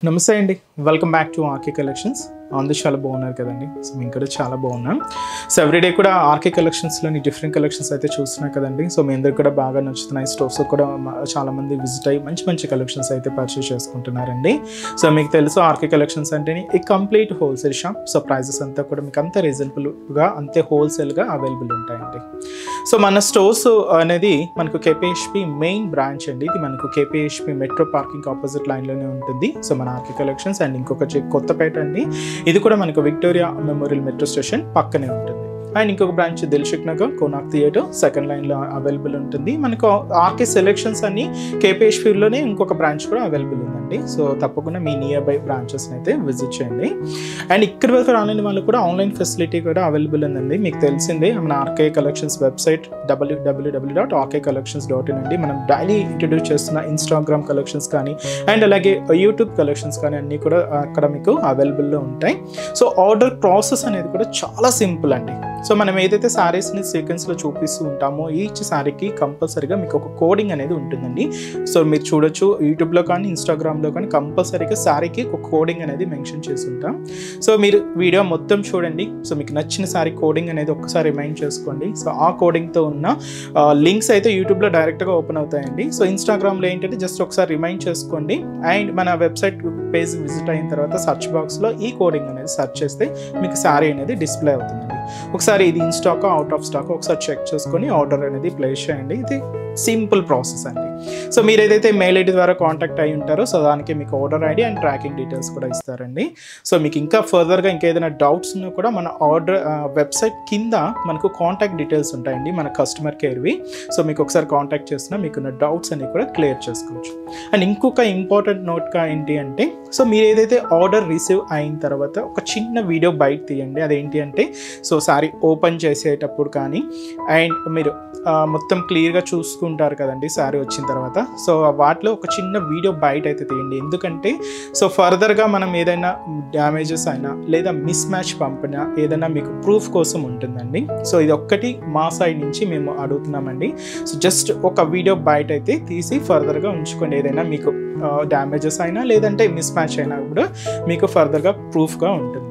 నమస్తే అండి, welcome back to RK collections. అందరూ చాలా బాగున్నారు కదండి. సో మేము కూడా చాలా బాగున్నాం. సో ఎవ్రీడే కూడా ఆర్కే కలెక్షన్స్లోని డిఫరెంట్ కలెక్షన్స్ అయితే చూస్తున్నాం కదండి. సో మీ అందరికి కూడా బాగా నచ్చుతున్నాయి. స్టోర్స్ కూడా చాలామంది విజిట్ అయ్యి మంచి మంచి కలెక్షన్స్ అయితే పర్చేస్ చేసుకుంటున్నారండి. సో మీకు తెలుసు ఆర్కే కలెక్షన్స్ అంటే ఈ complete wholesale shop. So prices అంతా కూడా మీకు అంత రీజనబుల్గా అంతే హోల్సేల్గా అవైలబుల్ ఉంటాయండి. సో మన స్టోర్స్ అనేది మనకు కేపీహెచ్పి మెయిన్ బ్రాంచ్ అండి. ఇది మనకు కేపీహెచ్పి మెట్రో పార్కింగ్ ఆపోజిట్ లైన్లోనే ఉంటుంది. సో మన ఆర్కే కలెక్షన్స్ అండ్ ఇంకొక కొత్తపేట అండి. ఇది కూడా మనకు విక్టోరియా మెమోరియల్ మెట్రో స్టేషన్ పక్కనే ఉంటుంది. అండ్ ఇంకొక branch Dilsukh Nagar Konark theatre second లైన్లో అవైలబుల్ ఉంటుంది. మనకు ఆర్కే సెలెక్షన్స్ అన్ని కేపీహెచ్పిలోనే ఇంకొక బ్రాంచ్ కూడా అవైలబుల్ ఉందండి. సో తప్పకుండా మీ నియర్ బై బ్రాంచెస్ని అయితే విజిట్ చేయండి. అండ్ ఇక్కడ వరకు రాలేని వాళ్ళు కూడా ఆన్లైన్ ఫెసిలిటీ కూడా అవైలబుల్ ఉందండి. మీకు తెలిసిందే మన ఆర్కే కలెక్షన్స్ వెబ్సైట్ www.rkcollections.in అండి. మనం డైలీ ఇంట్రడ్యూస్ చేస్తున్న ఇన్స్టాగ్రామ్ కలెక్షన్స్ కానీ అండ్ అలాగే యూట్యూబ్ కలెక్షన్స్ కానీ అన్నీ కూడా అక్కడ మీకు అవైలబుల్లో ఉంటాయి. సో ఆర్డర్ ప్రాసెస్ అనేది కూడా చాలా సింపుల్ అండి. సో మనం ఏదైతే శారీస్ని సీక్వెన్స్లో చూపిస్తూ ఉంటామో ఈచ్ శారీకి కంపల్సరీగా మీకు ఒక కోడింగ్ అనేది ఉంటుందండి. సో మీరు చూడొచ్చు యూట్యూబ్లో కానీ ఇన్స్టాగ్రామ్లో కానీ కంపల్సరీగా శారీకి ఒక కోడింగ్ అనేది మెన్షన్ చేసి ఉంటాం. సో మీరు వీడియో మొత్తం చూడండి. సో మీకు నచ్చిన శారీ కోడింగ్ అనేది ఒక్కసారి రిమైండ్ చేసుకోండి. సో ఆ కోడింగ్తో ఉన్న లింక్స్ అయితే యూట్యూబ్లో డైరెక్ట్గా ఓపెన్ అవుతాయండి. సో ఇన్స్టాగ్రామ్లో ఏంటంటే జస్ట్ ఒకసారి రిమైండ్ చేసుకోండి. అండ్ మన వెబ్సైట్ పేజ్ విజిట్ అయిన తర్వాత సర్చ్ బాక్స్లో ఈ కోడింగ్ అనేది సెర్చ్ చేస్తే మీకు శారీ అనేది డిస్ప్లే అవుతుందండి. ఒకసారి ఇది in stock out of stock ఒకసారి చెక్ చేసుకొని ఆర్డర్ అనేది ప్లేస్ చేయండి. ఇది సింపుల్ ప్రాసెస్ అండి. సో మీరు ఏదైతే మెయిల్ ఐడి ద్వారా కాంటాక్ట్ అయ్యి ఉంటారో సో దానికి మీకు order ID and tracking details కూడా ఇస్తారండి. సో మీకు ఇంకా ఫర్దర్గా ఇంకేదైనా డౌట్స్ ఉన్నా కూడా మన ఆర్డర్ వెబ్సైట్ కింద మనకు కాంటాక్ట్ డీటెయిల్స్ ఉంటాయండి మన కస్టమర్ కేర్వి. సో మీకు ఒకసారి కాంటాక్ట్ చేసినా మీకున్న డౌట్స్ అన్ని కూడా క్లియర్ చేసుకోవచ్చు. అండ్ ఇంకొక ఇంపార్టెంట్ నోట్గా ఏంటి అంటే సో మీరు ఏదైతే ఆర్డర్ రిసీవ్ అయిన తర్వాత ఒక చిన్న వీడియో బయట తీయండి. అదేంటి అంటే సో సారీ ఓపెన్ చేసేటప్పుడు కానీ అండ్ మీరు మొత్తం క్లియర్గా చూసుకుంటారు కదండి శారీ వచ్చిన తర్వాత. సో వాటిలో ఒక చిన్న వీడియో బయట అయితే తీయండి. ఎందుకంటే సో ఫర్దర్గా మనం ఏదైనా డ్యామేజెస్ అయినా లేదా మిస్ మ్యాచ్ పంపినా ఏదైనా మీకు ప్రూఫ్ కోసం ఉంటుందండి. సో ఇది ఒక్కటి మా సైడ్ నుంచి మేము అడుగుతున్నామండి. సో జస్ట్ ఒక వీడియో బయట అయితే తీసి ఫర్దర్గా ఉంచుకోండి. ఏదైనా మీకు డ్యామేజెస్ అయినా లేదంటే మిస్ మ్యాచ్ అయినా కూడా మీకు ఫర్దర్గా ప్రూఫ్గా ఉంటుంది.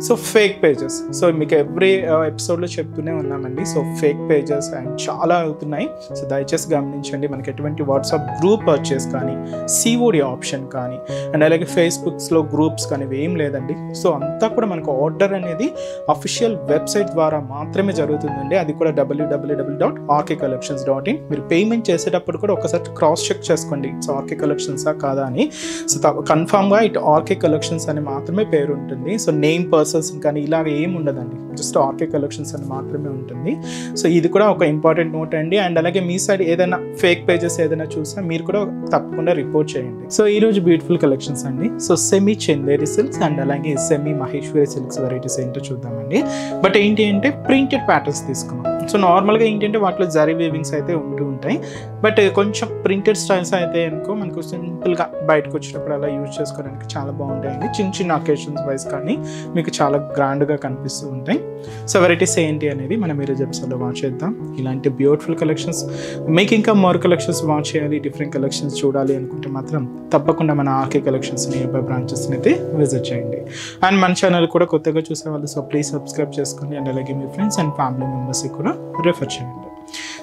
సో ఫేక్ పేజెస్ సో మీకు ఎవ్రీ ఎపిసోడ్లో చెప్తూనే ఉన్నామండి. సో ఫేక్ పేజెస్ అండ్ చాలా అవుతున్నాయి. సో దయచేసి గమనించండి. మనకి ఎటువంటి వాట్సాప్ గ్రూప్ పర్చేస్ కానీ సిఓడి ఆప్షన్ కానీ అండ్ అలాగే ఫేస్బుక్స్లో గ్రూప్స్ కానీ ఏం లేదండి. సో అంతా కూడా మనకు ఆర్డర్ అనేది అఫీషియల్ వెబ్సైట్ ద్వారా మాత్రమే జరుగుతుందండి. అది కూడా www.rkcollections.in. మీరు పేమెంట్ చేసేటప్పుడు కూడా ఒకసారి క్రాస్ చెక్ చేసుకోండి ఇట్స్ ఆర్కే కలెక్షన్సా కాదా అని. సో కన్ఫామ్గా ఇట్ ఆర్కే కలెక్షన్స్ అని మాత్రమే పేరు ఉంటుంది. సో నేమ్ పర్సన్స్ కానీ ఇలాగ ఏమి ఉండదండి. జస్ట్ ఆర్కే కలెక్షన్స్ అని మాత్రమే ఉంటుంది. సో ఇది కూడా ఒక ఇంపార్టెంట్ నోట్ అండి. అండ్ అలాగే మీ సైడ్ ఏదైనా ఫేక్ పేజెస్ ఏదైనా చూసినా మీరు కూడా తప్పకుండా రిపోర్ట్ చేయండి. సో ఈరోజు బ్యూటిఫుల్ కలెక్షన్స్ అండి. So semi Chanderi silks and అలాగే సెమీ మహేశ్వరి సిల్క్స్ వెరైటీస్ ఏంటో చూద్దామండి. బట్ ఏంటి అంటే ప్రింటెడ్ ప్యాటర్న్స్ తీసుకున్నాం. సో నార్మల్గా ఏంటంటే వాటిలో జరీ వీవింగ్స్ అయితే ఉంటూ ఉంటాయి. బట్ కొంచెం ప్రింటెడ్ స్టైల్స్ అయితే అనుకో మనకు సింపుల్గా బయటకు వచ్చేటప్పుడు అలా యూజ్ చేసుకోవడానికి చాలా బాగుంటాయండి. చిన్న చిన్న అకేషన్స్ వైజ్ కానీ మీకు చాలా గ్రాండ్గా కనిపిస్తూ ఉంటాయి. సో వెరైటీస్ ఏంటి అనేది మనం ఈరోజు ఎపిసోడ్లో వాచ్ చేద్దాం. ఇలాంటి బ్యూటిఫుల్ కలెక్షన్స్ మీకు ఇంకా మోర్ కలెక్షన్స్ వాచ్ చేయాలి, డిఫరెంట్ కలెక్షన్స్ చూడాలి అనుకుంటే మాత్రం తప్పకుండా మన ఆర్కే కలెక్షన్స్ నియర్ బై బ్రాంచెస్ని అయితే విజిట్ చేయండి. అండ్ మన ఛానల్ కూడా కొత్తగా చూసేవాళ్ళు సో ప్లీజ్ సబ్స్క్రైబ్ చేసుకోండి. అండ్ అలాగే మీ ఫ్రెండ్స్ అండ్ ఫ్యామిలీ మెంబర్స్కి కూడా రిఫర్ చేయండి.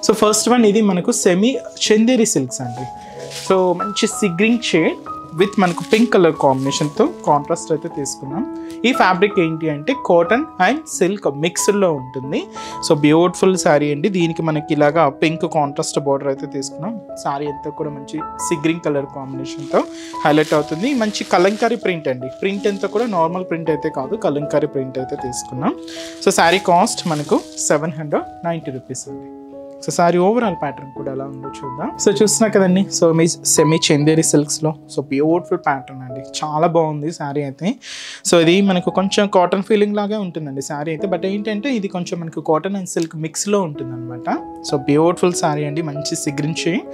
సో ఫస్ట్ వన్ ఇది మనకు సెమీ చందేరి సిల్క్స్ అండి. సో మంచి సిగ్రింగ్ షేడ్ విత్ మనకు పింక్ కలర్ కాంబినేషన్తో కాంట్రాస్ట్ అయితే తీసుకున్నాం. ఈ ఫ్యాబ్రిక్ ఏంటి అంటే కాటన్ అండ్ సిల్క్ మిక్స్డ్లో ఉంటుంది. సో బ్యూటిఫుల్ శారీ అండి. దీనికి మనకి ఇలాగా పింక్ కాంట్రాస్ట్ బార్డర్ అయితే తీసుకున్నాం. శారీ అంతా కూడా మంచి సిగ్రింగ్ కలర్ కాంబినేషన్తో హైలైట్ అవుతుంది. మంచి కలంకారీ ప్రింట్ అండి. ప్రింట్ అంతా కూడా నార్మల్ ప్రింట్ అయితే కాదు, కలంకారీ ప్రింట్ అయితే తీసుకున్నాం. సో శారీ కాస్ట్ మనకు 790 రూపీస్ అండి. సో సారీ ఓవరాల్ ప్యాటర్న్ కూడా ఎలా ఉందో చూద్దాం. సో చూస్తున్నా కదండి. సో మీ సెమీ చందేరి సిల్క్స్లో సో బ్యూటిఫుల్ ప్యాటర్న్ అండి. చాలా బాగుంది శారీ అయితే. సో ఇది మనకు కొంచెం కాటన్ ఫీలింగ్ లాగా ఉంటుందండి శారీ అయితే. బట్ ఏంటంటే ఇది కొంచెం మనకు కాటన్ అండ్ సిల్క్ మిక్స్లో ఉంటుంది అనమాట. సో బ్యూటిఫుల్ శారీ అండి. మంచి సిగ్రింగ్ షేడ్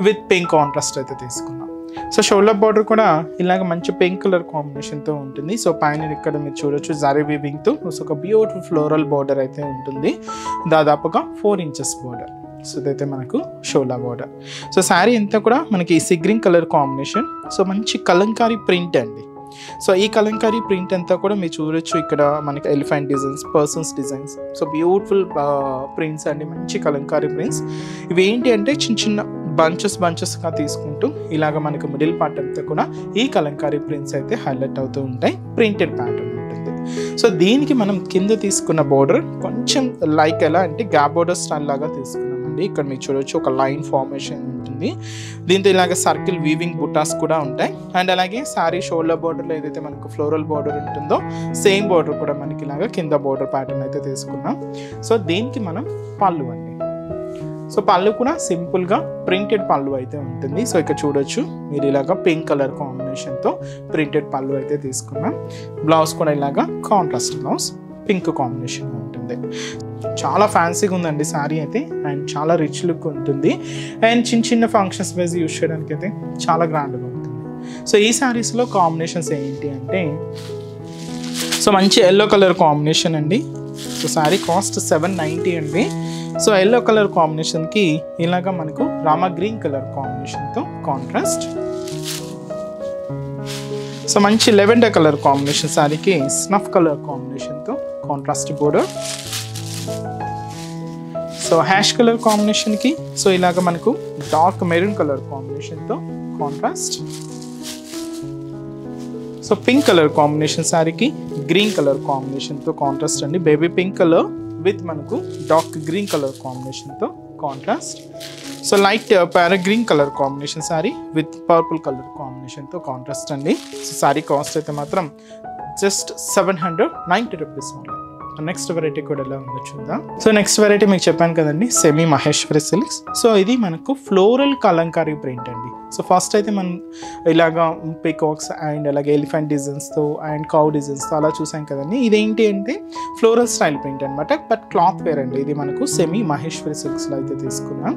విత్ పింక్ కాంట్రాస్ట్ అయితే తీసుకున్నాం. సో షోల్డర్ బార్డర్ కూడా ఇలాగ మంచి పింక్ కలర్ కాంబినేషన్తో ఉంటుంది. సో పైన ఇక్కడ మీరు చూడొచ్చు జరీ వీవింగ్తో సో ఒక బ్యూటిఫుల్ ఫ్లోరల్ బార్డర్ అయితే ఉంటుంది. దాదాపుగా 4 ఇంచెస్ బార్డర్. సో ఇదైతే మనకు షోలా బార్డర్. సో శారీ అంతా కూడా మనకి సిగ్రింగ్ కలర్ కాంబినేషన్. సో మంచి కలంకారీ ప్రింట్ అండి. సో ఈ కలంకారీ ప్రింట్ అంతా కూడా మీరు చూడొచ్చు. ఇక్కడ మనకి elephant designs, persons designs, so beautiful prints అండి, మంచి కలంకారీ ప్రింట్స్. ఇవి ఏంటి అంటే చిన్న చిన్న బంచెస్గా తీసుకుంటూ ఇలాగ మనకు మిడిల్ పార్ట్ అంతా కూడా ఈ కలంకారీ ప్రింట్స్ అయితే హైలైట్ అవుతూ ఉంటాయి. ప్రింటెడ్ ప్యాటర్న్ ఉంటుంది. సో దీనికి మనం కింద తీసుకున్న బోర్డర్ కొంచెం లైక్ ఎలా అంటే గ్యాప్ బోర్డర్ స్టైల్ లాగా తీసుకున్నామండి. ఇక్కడ మీరు చూడొచ్చు ఒక లైన్ ఫార్మేషన్ ఉంటుంది. దీంతో ఇలాగ సర్కిల్ వీవింగ్ బుటాస్ కూడా ఉంటాయి. అండ్ అలాగే శారీ షోల్డర్ బోర్డర్లో ఏదైతే మనకు ఫ్లోరల్ బోర్డర్ ఉంటుందో సేమ్ బోర్డర్ కూడా మనకి ఇలాగ కింద బోర్డర్ ప్యాటర్న్ అయితే తీసుకున్నాం. సో దీనికి మనం పళ్ళు అండి. సో పళ్ళు కూడా సింపుల్గా ప్రింటెడ్ పళ్ళు అయితే ఉంటుంది. సో ఇక్కడ చూడొచ్చు మీరు ఇలాగా పింక్ కలర్ కాంబినేషన్తో ప్రింటెడ్ పళ్ళు అయితే తీసుకున్నాం. బ్లౌజ్ కూడా ఇలాగా కాంట్రాస్ట్ బ్లౌజ్ పింక్ కాంబినేషన్ ఉంటుంది. చాలా ఫ్యాన్సీగా ఉందండి శారీ అయితే, అండ్ చాలా రిచ్ లుక్ ఉంటుంది. అండ్ చిన్న చిన్న ఫంక్షన్స్ వైజ్ యూజ్ చేయడానికి అయితే చాలా గ్రాండ్గా ఉంటుంది. సో ఈ శారీస్లో కాంబినేషన్స్ ఏంటి అంటే, సో మంచి ఎల్లో కలర్ కాంబినేషన్ అండి. సో శారీ కాస్ట్ 790 అండి. సో ఎల్లో కలర్ కాంబినేషన్కి ఇలాగా మనకు రామా గ్రీన్ కలర్ కాంబినేషన్తో కాంట్రాస్ట్. సో మంచి లెవెండర్ కలర్ కాంబినేషన్ శారీకి స్నఫ్ కలర్ కాంబినేషన్తో contrast border. So ash colour కాంబినేషన్కి సో ఇలాగ మనకు డార్క్ మెరూన్ కలర్ కాంబినేషన్తో contrast. So pink colour combination శారీకి గ్రీన్ కలర్ కాంబినేషన్తో కాంట్రాస్ట్ అండి. బేబీ పింక్ కలర్ విత్ మనకు డార్క్ గ్రీన్ కలర్ కాంబినేషన్తో contrast. So light para green colour combination sari with purple colour కాంబినేషన్తో కాంట్రాస్ట్ అండి. సో శారీ కాస్ట్ అయితే మాత్రం just 790 rupees only. Next variety కూడా ఎలా ఉందో చూద్దాం. సో నెక్స్ట్ వెరైటీ మీకు చెప్పాను కదండి, సెమీ మహేశ్వరి సిల్క్స్. సో ఇది మనకు ఫ్లోరల్ కలంకారీ ప్రింట్ అండి. సో ఫస్ట్ అయితే మనం ఇలాగా పీకాక్స్ అండ్ అలాగే ఎలిఫెంట్ డిజైన్స్తో అండ్ కౌ డిజైన్స్తో అలా చూసాం కదండి. ఇదేంటి అంటే ఫ్లోరల్ స్టైల్ ప్రింట్ అనమాట, బట్ క్లాత్ వేర్ అండి. ఇది మనకు సెమీ మహేశ్వరి సిల్క్స్లో అయితే తీసుకున్నాం.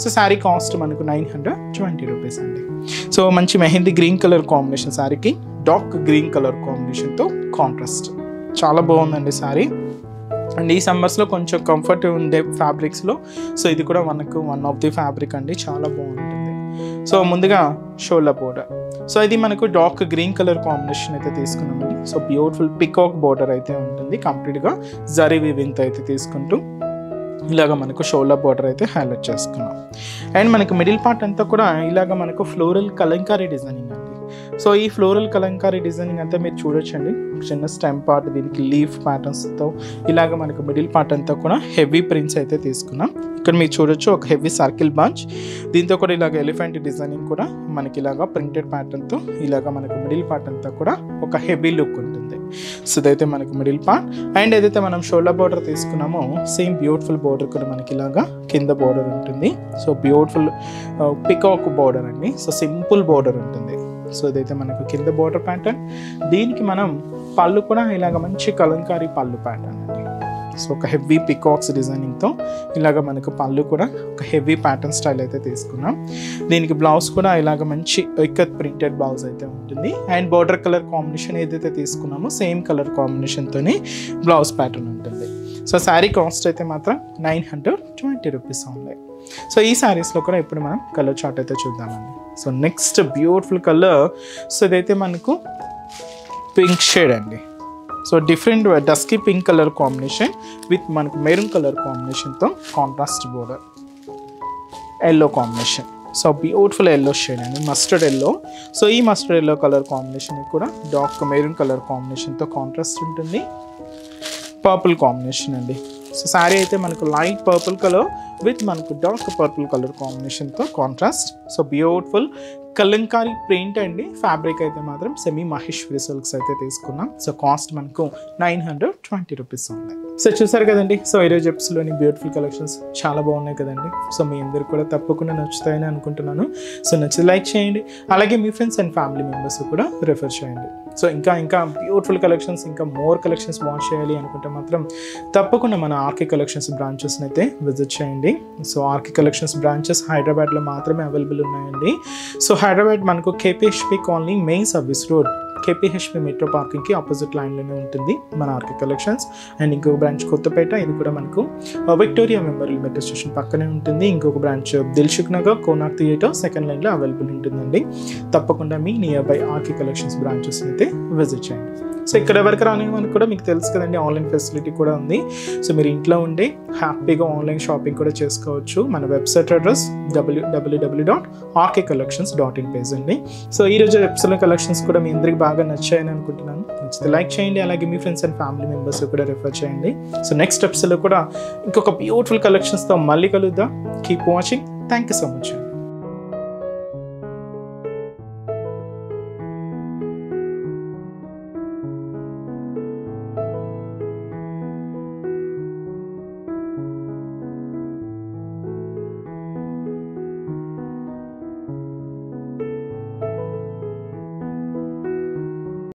సో శారీ కాస్ట్ మనకు 920 రూపీస్ అండి. సో మంచి మెహందీ గ్రీన్ కలర్ కాంబినేషన్ శారీకి డార్క్ గ్రీన్ కలర్ కాంబినేషన్తో కాంట్రాస్ట్. చాలా బాగుందండి శారీ. అండ్ ఈ సమ్మర్స్లో కొంచెం కంఫర్ట్ ఉండే ఫ్యాబ్రిక్స్లో సో ఇది కూడా మనకు వన్ ఆఫ్ ది ఫ్యాబ్రిక్ అండి, చాలా బాగుంటుంది. సో ముందుగా షోల్డర్ బోర్డర్. సో ఇది మనకు డార్క్ గ్రీన్ కలర్ కాంబినేషన్ అయితే తీసుకున్నామండి. సో బ్యూటిఫుల్ పికాక్ బోర్డర్ అయితే ఉంటుంది. కంప్లీట్గా జరీ వీవింగ్తో అయితే తీసుకుంటూ ఇలాగ మనకు షోల్డర్ బోర్డర్ అయితే హైలైట్ చేసుకున్నాం. అండ్ మనకు మిడిల్ పార్ట్ అంతా కూడా ఇలాగ మనకు ఫ్లోరల్ కలంకారీ డిజైనింగ్ అండి. సో ఈ ఫ్లోరల్ కలంకారీ డిజైనింగ్ అంతా మీరు చూడొచ్చండి. చిన్న స్టెమ్ పార్ట్, దీనికి లీఫ్ ప్యాటర్న్స్తో ఇలాగ మనకు మిడిల్ పార్ట్ అంతా కూడా హెవీ ప్రింట్స్ అయితే తీసుకున్నాం. ఇక్కడ మీరు చూడొచ్చు ఒక హెవీ సర్కిల్ బంచ్, దీంతో కూడా ఇలాగ ఎలిఫెంట్ డిజైనింగ్ కూడా మనకి ఇలాగ ప్రింటెడ్ ప్యాటర్న్తో ఇలాగ మనకు మిడిల్ పార్ట్ అంతా కూడా ఒక హెవీ లుక్ ఉంటుంది. సో ఇదైతే మనకు మిడిల్ పార్ట్. అండ్ ఏదైతే మనం షోల్డర్ బోర్డర్ తీసుకున్నామో సేమ్ బ్యూటిఫుల్ బోర్డర్ కూడా మనకి ఇలాగా కింద బోర్డర్ ఉంటుంది. సో బ్యూటిఫుల్ పికాక్ బోర్డర్ అండి. సో సింపుల్ బోర్డర్ ఉంటుంది. సో ఇదైతే మనకు కింద బోర్డర్ ప్యాటర్న్. దీనికి మనం పళ్ళు కూడా ఇలాగ మంచి కలంకారీ పళ్ళు ప్యాటర్న్ అండి. సో ఒక హెవీ పికాక్స్ డిజైనింగ్తో ఇలాగ మనకు పళ్ళు కూడా ఒక హెవీ ప్యాటర్న్ స్టైల్ అయితే తీసుకున్నాం. దీనికి బ్లౌజ్ కూడా ఇలాగ మంచి ఇక్కత్ ప్రింటెడ్ బ్లౌజ్ అయితే ఉంటుంది. అండ్ బోర్డర్ కలర్ కాంబినేషన్ ఏదైతే తీసుకున్నామో సేమ్ కలర్ కాంబినేషన్తోనే బ్లౌజ్ ప్యాటర్న్ ఉంటుంది. సో శారీ కాస్ట్ అయితే మాత్రం 920 రూపీస్ ఓన్లీ. సో ఈ శారీస్లో కూడా ఇప్పుడు మనం కలర్ చార్ట్ అయితే చూద్దామండి. So next beautiful colour. So ఇదైతే మనకు పింక్ షేడ్ అండి. So different dusky pink colour combination with మనకు మెరూన్ కలర్ కాంబినేషన్తో contrast border, yellow combination. So beautiful yellow shade అండి, మస్టర్డ్ ఎల్లో. సో ఈ మస్టర్డ్ ఎల్లో కలర్ కాంబినేషన్ కూడా dark maroon colour కాంబినేషన్తో contrast ఉంటుంది. పర్పుల్ కాంబినేషన్ అండి. So sari అయితే మనకు లైట్ పర్పుల్ కలర్ విత్ మనకు డార్క్ పర్పుల్ కలర్ కాంబినేషన్తో contrast. So beautiful Kalamkari print అండి. ఫ్యాబ్రిక్ అయితే మాత్రం సెమీ మహేశ్వరి సిల్క్స్ అయితే తీసుకున్నాం. సో కాస్ట్ మనకు 920 రూపీస్ ఉంది. సో చూసారు కదండి. సో ఈరోజు ఎపిసోడ్లోని బ్యూటిఫుల్ కలెక్షన్స్ చాలా బాగున్నాయి కదండి. సో మీ అందరు కూడా తప్పకుండా నచ్చుతాయని అనుకుంటున్నాను. సో నచ్చితే లైక్ చేయండి, అలాగే మీ ఫ్రెండ్స్ అండ్ ఫ్యామిలీ మెంబర్స్ కూడా రిఫర్ చేయండి. సో ఇంకా బ్యూటిఫుల్ కలెక్షన్స్, ఇంకా మోర్ కలెక్షన్స్ వాచ్ చేయాలి అనుకుంటే మాత్రం తప్పకుండా మన ఆర్కే కలెక్షన్స్ బ్రాంచెస్ని అయితే విజిట్ చేయండి. సో ఆర్కే కలెక్షన్స్ బ్రాంచెస్ హైదరాబాద్లో మాత్రమే అవైలబుల్ ఉన్నాయండి. సో హైదరాబాద్ మనకు KPHB colony main service road KPHB metro పార్కింగ్కి ఆపోజిట్ లైన్లోనే ఉంటుంది మన ఆర్కే కలెక్షన్స్. అండ్ ఇంకొక బ్రాంచ్ కొత్తపేట, ఇది కూడా మనకు విక్టోరియా మెమోరియల్ మెట్రో స్టేషన్ పక్కనే ఉంటుంది. ఇంకొక branch Dilsukhnagar Konark theatre second లైన్లో అవైలబుల్ ఉంటుందండి. తప్పకుండా మీ nearby RK collections branches అయితే విజిట్ చేయండి. సో ఇక్కడ వరకు రానివ్వని కూడా మీకు తెలుసు కదండి, ఆన్లైన్ ఫెసిలిటీ కూడా ఉంది. సో మీరు ఇంట్లో ఉండే హ్యాపీగా ఆన్లైన్ షాపింగ్ కూడా చేసుకోవచ్చు. మన వెబ్సైట్ అడ్రస్ www.rkcollections.in పేజ్ అండి. సో ఈరోజు ఎపిసోడ్ కలెక్షన్స్ కూడా మీ అందరికి బాగా నచ్చాయని అనుకుంటున్నాను. నచ్చితే లైక్ చేయండి, అలాగే మీ ఫ్రెండ్స్ అండ్ ఫ్యామిలీ మెంబర్స్ కూడా రిఫర్ చేయండి. సో నెక్స్ట్ ఎపిసోడ్లో కూడా ఇంకొక బ్యూటిఫుల్ కలెక్షన్స్తో మళ్ళీ కలుద్దాం. Keep watching. Thank you so much.